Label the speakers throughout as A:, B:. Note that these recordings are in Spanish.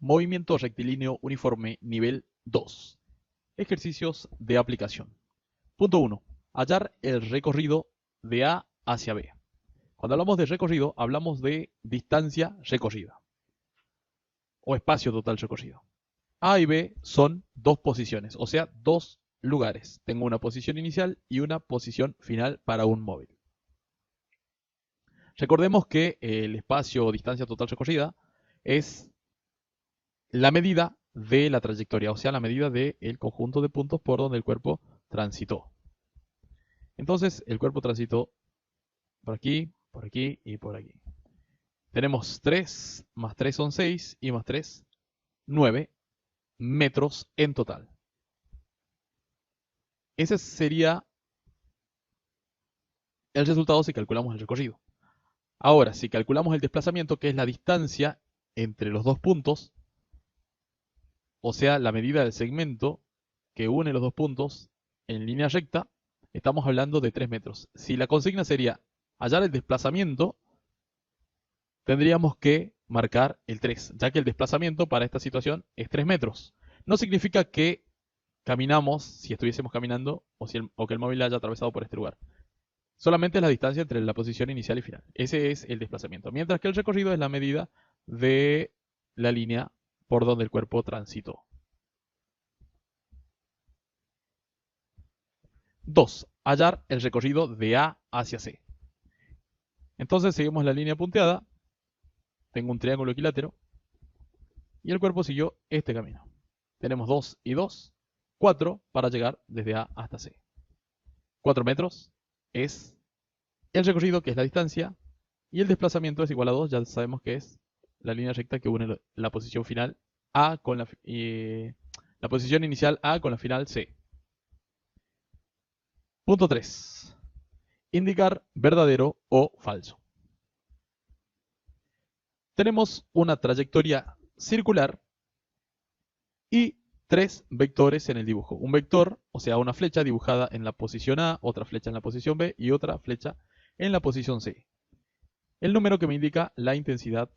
A: Movimiento rectilíneo uniforme nivel 2. Ejercicios de aplicación. Punto 1. Hallar el recorrido de A hacia B. Cuando hablamos de recorrido, hablamos de distancia recorrida o espacio total recorrido. A y B son dos posiciones, o sea, dos lugares. Tengo una posición inicial y una posición final para un móvil. Recordemos que el espacio o distancia total recorrida es la medida de la trayectoria, o sea, la medida del conjunto de puntos por donde el cuerpo transitó. Entonces, el cuerpo transitó por aquí y por aquí. Tenemos 3 más 3 son 6 y más 3, 9 metros en total. Ese sería el resultado si calculamos el recorrido. Ahora, si calculamos el desplazamiento, que es la distancia entre los dos puntos, o sea, la medida del segmento que une los dos puntos en línea recta, estamos hablando de 3 metros. Si la consigna sería hallar el desplazamiento, tendríamos que marcar el 3, ya que el desplazamiento para esta situación es 3 metros. No significa que caminamos, si estuviésemos caminando, o que el móvil haya atravesado por este lugar. Solamente es la distancia entre la posición inicial y final. Ese es el desplazamiento. Mientras que el recorrido es la medida de la línea por donde el cuerpo transitó. 2. Hallar el recorrido de A hacia C. Entonces seguimos la línea punteada. Tengo un triángulo equilátero. Y el cuerpo siguió este camino. Tenemos 2 y 2, 4 para llegar desde A hasta C. 4 metros es el recorrido, que es la distancia, y el desplazamiento es igual a 2, ya sabemos que es la línea recta que une la posición final A con la posición inicial A con la final C. Punto 3. Indicar verdadero o falso. Tenemos una trayectoria circular y 3 vectores en el dibujo. Un vector, o sea, una flecha dibujada en la posición A, otra flecha en la posición B y otra flecha en la posición C. El número que me indica la intensidad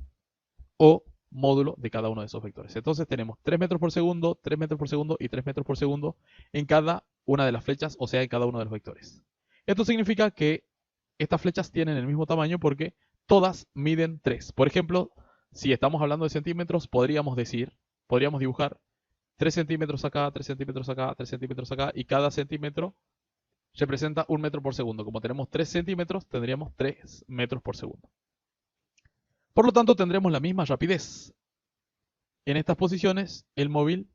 A: o módulo de cada uno de esos vectores. Entonces tenemos 3 metros por segundo, 3 metros por segundo y 3 metros por segundo en cada una de las flechas, o sea, en cada uno de los vectores. Esto significa que estas flechas tienen el mismo tamaño porque todas miden 3. Por ejemplo, si estamos hablando de centímetros, podríamos dibujar 3 centímetros acá, 3 centímetros acá, 3 centímetros acá, y cada centímetro representa 1 metro por segundo. Como tenemos 3 centímetros, tendríamos 3 metros por segundo. Por lo tanto, tendremos la misma rapidez. En estas posiciones, el móvil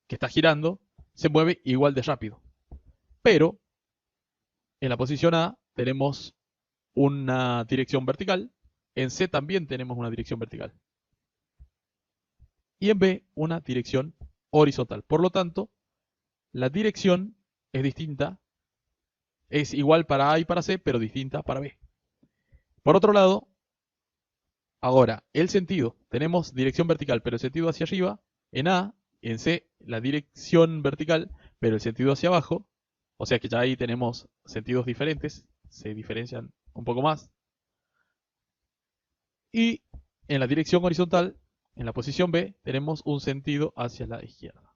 A: que está girando se mueve igual de rápido. Pero en la posición A tenemos una dirección vertical, en C también tenemos una dirección vertical, y en B una dirección horizontal. Por lo tanto, la dirección es distinta, es igual para A y para C, pero distinta para B. Por otro lado, ahora, el sentido, tenemos dirección vertical, pero el sentido hacia arriba, en A, en C, la dirección vertical, pero el sentido hacia abajo, o sea que ya ahí tenemos sentidos diferentes, se diferencian un poco más. Y en la dirección horizontal, en la posición B, tenemos un sentido hacia la izquierda.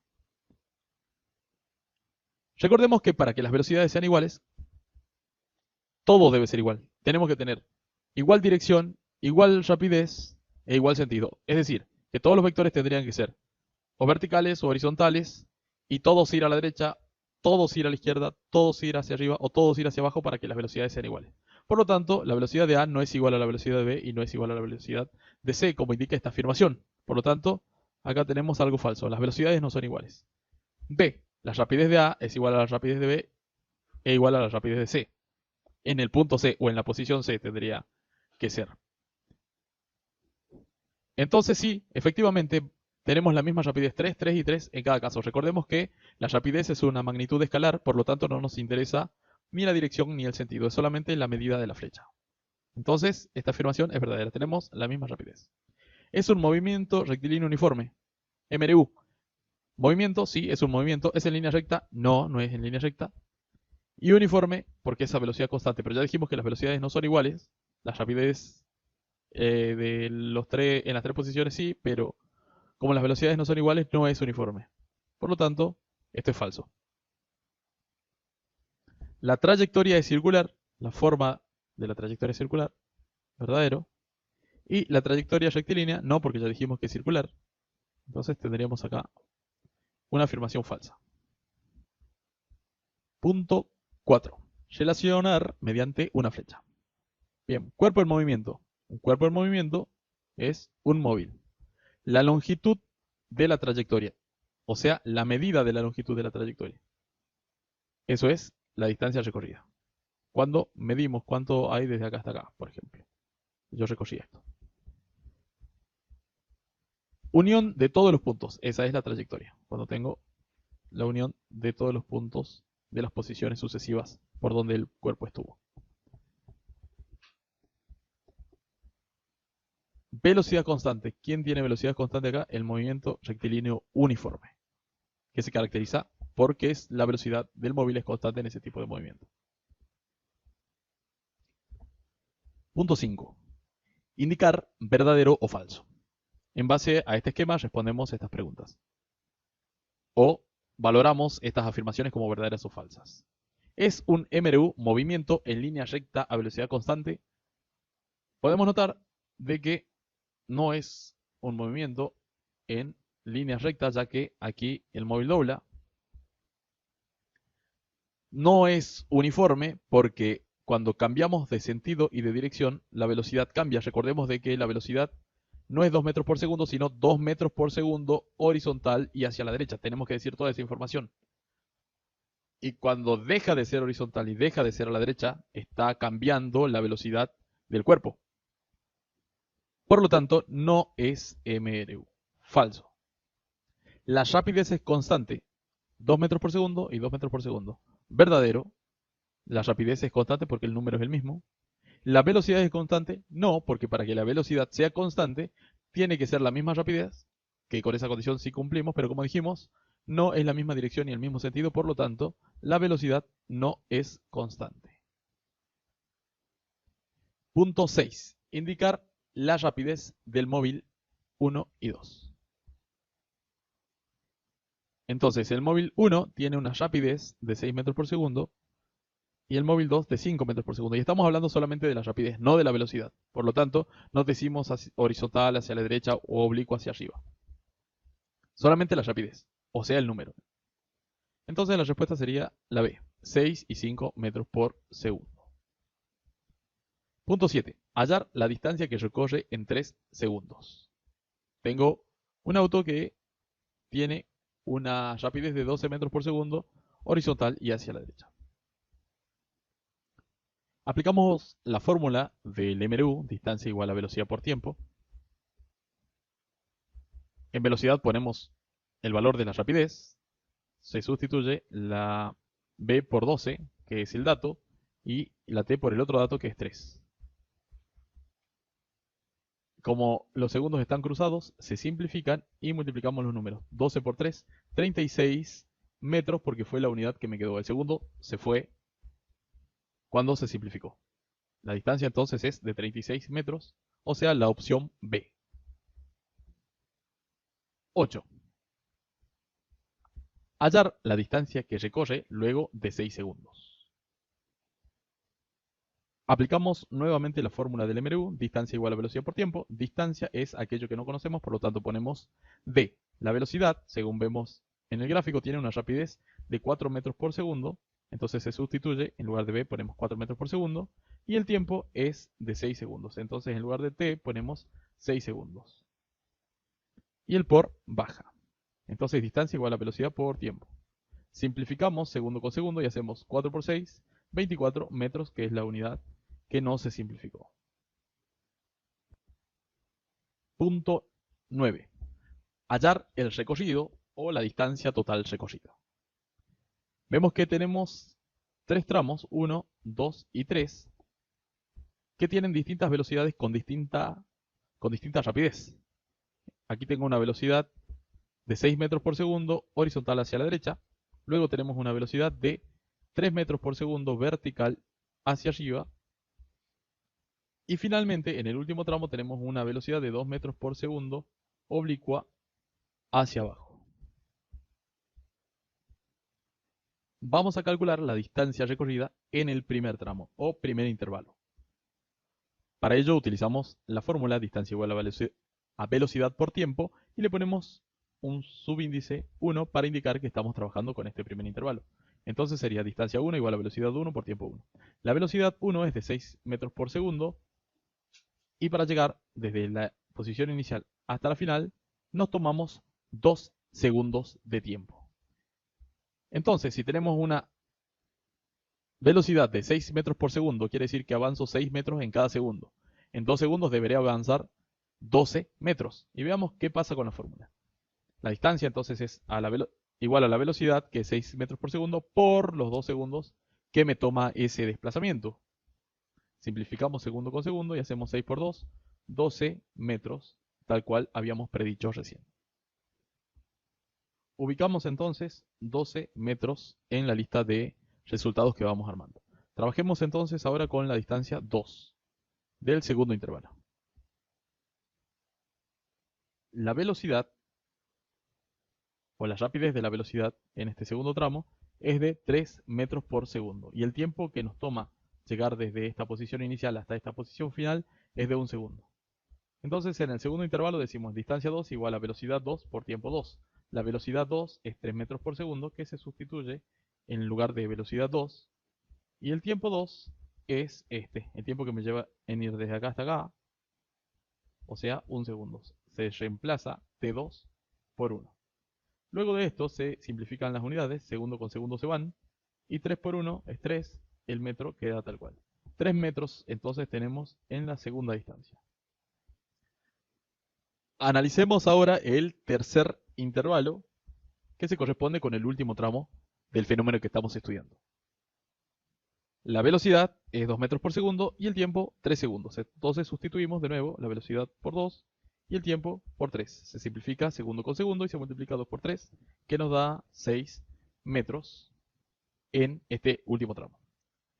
A: Recordemos que para que las velocidades sean iguales, todo debe ser igual. Tenemos que tener igual dirección, igual rapidez e igual sentido. Es decir, que todos los vectores tendrían que ser o verticales o horizontales, y todos ir a la derecha, todos ir a la izquierda, todos ir hacia arriba o todos ir hacia abajo para que las velocidades sean iguales. Por lo tanto, la velocidad de A no es igual a la velocidad de B y no es igual a la velocidad de C, como indica esta afirmación. Por lo tanto, acá tenemos algo falso. Las velocidades no son iguales. B, la rapidez de A es igual a la rapidez de B e igual a la rapidez de C. En el punto C o en la posición C tendría que ser. Entonces sí, efectivamente, tenemos la misma rapidez 3, 3 y 3 en cada caso. Recordemos que la rapidez es una magnitud escalar, por lo tanto no nos interesa ni la dirección ni el sentido, es solamente la medida de la flecha. Entonces, esta afirmación es verdadera, tenemos la misma rapidez. Es un movimiento rectilíneo uniforme, MRU. Movimiento, sí, es un movimiento. ¿Es en línea recta? No, no es en línea recta. Y uniforme, porque es a velocidad constante. Pero ya dijimos que las velocidades no son iguales. La rapidez en las tres posiciones sí, pero Como las velocidades no son iguales, no es uniforme. Por lo tanto, esto es falso. La trayectoria es circular, la forma de la trayectoria es circular, verdadero. Y la trayectoria rectilínea, no, porque ya dijimos que es circular. Entonces tendríamos acá una afirmación falsa. Punto 4. Relacionar mediante una flecha. Bien, cuerpo en movimiento. Un cuerpo en movimiento es un móvil. La longitud de la trayectoria, o sea, la medida de la longitud de la trayectoria. Eso es la distancia recorrida. Cuando medimos cuánto hay desde acá hasta acá, por ejemplo. Yo recorrí esto. Unión de todos los puntos. Esa es la trayectoria. Cuando tengo la unión de todos los puntos de las posiciones sucesivas por donde el cuerpo estuvo. Velocidad constante. ¿Quién tiene velocidad constante acá? El movimiento rectilíneo uniforme, que se caracteriza porque es la velocidad del móvil es constante en ese tipo de movimiento. Punto 5. Indicar verdadero o falso. En base a este esquema respondemos estas preguntas. O valoramos estas afirmaciones como verdaderas o falsas. ¿Es un MRU movimiento en línea recta a velocidad constante? Podemos notar de que no es un movimiento en líneas rectas, ya que aquí el móvil dobla. No es uniforme porque cuando cambiamos de sentido y de dirección, la velocidad cambia. Recordemos de que la velocidad no es 2 metros por segundo, sino 2 metros por segundo horizontal y hacia la derecha. Tenemos que decir toda esa información. Y cuando deja de ser horizontal y deja de ser a la derecha, está cambiando la velocidad del cuerpo. Por lo tanto, no es MRU. Falso. La rapidez es constante. 2 metros por segundo y 2 metros por segundo. Verdadero. La rapidez es constante porque el número es el mismo. La velocidad es constante. No, porque para que la velocidad sea constante, tiene que ser la misma rapidez, que con esa condición sí cumplimos, pero como dijimos, no es la misma dirección y el mismo sentido, por lo tanto, la velocidad no es constante. Punto 6. Indicar la rapidez del móvil 1 y 2. Entonces, el móvil 1 tiene una rapidez de 6 metros por segundo y el móvil 2 de 5 metros por segundo. Y estamos hablando solamente de la rapidez, no de la velocidad. Por lo tanto, no decimos horizontal hacia la derecha o oblicuo hacia arriba. Solamente la rapidez, o sea, el número. Entonces la respuesta sería la B, 6 y 5 metros por segundo. Punto 7. Hallar la distancia que recorre en 3 segundos. Tengo un auto que tiene una rapidez de 12 metros por segundo horizontal y hacia la derecha. Aplicamos la fórmula del MRU, distancia igual a velocidad por tiempo. En velocidad ponemos el valor de la rapidez, se sustituye la B por 12, que es el dato, y la T por el otro dato, que es 3. Como los segundos están cruzados, se simplifican y multiplicamos los números. 12 por 3, 36 metros, porque fue la unidad que me quedó. El segundo se fue cuando se simplificó. La distancia entonces es de 36 metros, o sea, la opción B. 8. Hallar la distancia que recorre luego de 6 segundos. Aplicamos nuevamente la fórmula del MRU, distancia igual a velocidad por tiempo. Distancia es aquello que no conocemos, por lo tanto ponemos D. La velocidad, según vemos en el gráfico, tiene una rapidez de 4 metros por segundo. Entonces se sustituye, en lugar de B ponemos 4 metros por segundo. Y el tiempo es de 6 segundos. Entonces en lugar de T ponemos 6 segundos. Y el por baja. Entonces distancia igual a velocidad por tiempo. Simplificamos segundo con segundo y hacemos 4 por 6, 24 metros, que es la unidad que no se simplificó. Punto 9. Hallar el recorrido o la distancia total recorrida. Vemos que tenemos 3 tramos, 1, 2 y 3, que tienen distintas velocidades con distinta rapidez. Aquí tengo una velocidad de 6 metros por segundo horizontal hacia la derecha. Luego tenemos una velocidad de 3 metros por segundo vertical hacia arriba. Y finalmente, en el último tramo tenemos una velocidad de 2 metros por segundo oblicua hacia abajo. Vamos a calcular la distancia recorrida en el primer tramo o primer intervalo. Para ello utilizamos la fórmula distancia igual a velocidad por tiempo y le ponemos un subíndice 1 para indicar que estamos trabajando con este primer intervalo. Entonces sería distancia 1 igual a velocidad 1 por tiempo 1. La velocidad 1 es de 6 metros por segundo y para llegar desde la posición inicial hasta la final nos tomamos 2 segundos de tiempo. Entonces, si tenemos una velocidad de 6 metros por segundo, quiere decir que avanzo 6 metros en cada segundo. En 2 segundos debería avanzar 12 metros. Y veamos qué pasa con la fórmula. La distancia entonces es igual a la velocidad, que es 6 metros por segundo, por los 2 segundos que me toma ese desplazamiento. Simplificamos segundo con segundo y hacemos 6 por 2, 12 metros, tal cual habíamos predicho recién. Ubicamos entonces 12 metros en la lista de resultados que vamos armando. Trabajemos entonces ahora con la distancia 2 del segundo intervalo. La velocidad o la rapidez de la velocidad en este segundo tramo es de 3 metros por segundo y el tiempo que nos toma llegar desde esta posición inicial hasta esta posición final es de 1 segundo. Entonces en el segundo intervalo decimos distancia 2 igual a velocidad 2 por tiempo 2. La velocidad 2 es 3 metros por segundo que se sustituye en lugar de velocidad 2 y el tiempo 2 es el tiempo que me lleva en ir desde acá hasta acá, o sea 1 segundo. Se reemplaza T2 por 1. Luego de esto se simplifican las unidades, segundo con segundo se van, y 3 por 1 es 3, el metro queda tal cual. 3 metros entonces tenemos en la segunda distancia. Analicemos ahora el tercer intervalo, que se corresponde con el último tramo del fenómeno que estamos estudiando. La velocidad es 2 metros por segundo y el tiempo 3 segundos. Entonces sustituimos de nuevo la velocidad por 2 y el tiempo por 3. Se simplifica segundo con segundo y se multiplica 2 por 3, que nos da 6 metros en este último tramo.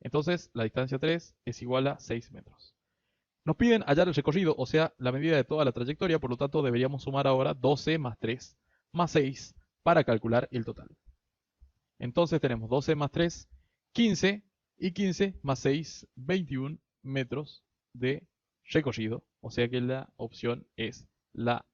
A: Entonces la distancia 3 es igual a 6 metros. Nos piden hallar el recorrido, o sea, la medida de toda la trayectoria, por lo tanto deberíamos sumar ahora 12 más 3 más 6 para calcular el total. Entonces tenemos 12 más 3, 15, y 15 más 6, 21 metros de recorrido, o sea que la opción es la